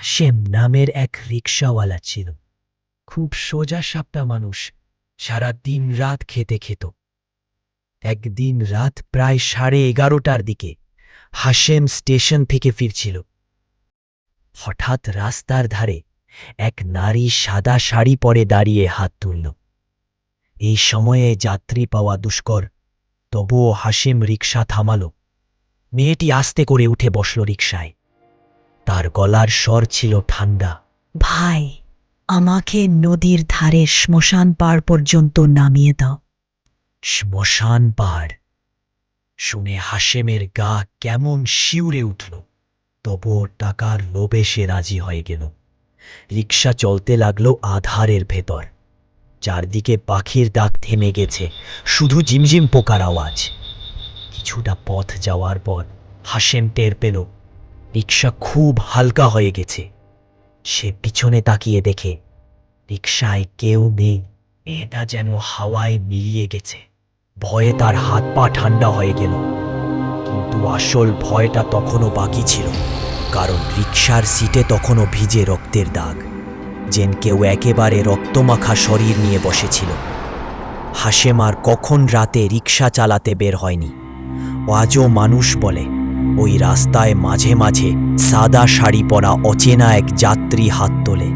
হাশেম নামের এক রিকশাওয়ালা ছিল। খুব সোজা সাপটা মানুষ, সারা দিন রাত খেতে খেত। একদিন রাত প্রায় 11:30টার দিকে হাশেম স্টেশন থেকে ফিরছিল। হঠাৎ রাস্তার ধারে এক নারী সাদা শাড়ি পরে দাঁড়িয়ে হাত তুলল। এই সময়ে যাত্রী পাওয়া দুষ্কর, তবুও হাশেম রিকশা থামাল। মেয়েটি আস্তে করে উঠে বসল রিকশায়। তার গলার স্বর ছিল ঠান্ডা। ভাই, আমাকে নদীর ধারে শ্মশান পাড় পর্যন্ত নামিয়ে দাও। শ্মশান পাড় শুনে হাশেমের গা কেমন শিউরে উঠল, তবুও টাকার লোভে সে রাজি হয়ে গেল। রিকশা চলতে লাগলো আধারের ভেতর। চারদিকে পাখির ডাক থেমে গেছে, শুধু ঝিমঝিম পোকার আওয়াজ। কিছুটা পথ যাওয়ার পর হাশেম টের পেল রিকশা খুব হালকা হয়ে গেছে। সে পিছনে তাকিয়ে দেখে রিকশায় কেউ নেই। এটা যেন হাওয়ায় মিলিয়ে গেছে। ভয়ে তার হাত পা ঠান্ডা হয়ে গেল। কিন্তু আসল ভয়টা তখনও বাকি ছিল, কারণ রিকশার সিটে তখনও ভিজে রক্তের দাগ, যেন কেউ একেবারে রক্তমাখা শরীর নিয়ে বসেছিল। হাশেম আর কখন রাতে রিকশা চালাতে বের হয়নি। আজও মানুষ বলে ওই রাস্তায় মাঝে মাঝে সাদা শাড়ি পরা অচেনা এক যাত্রী হাত তোলে।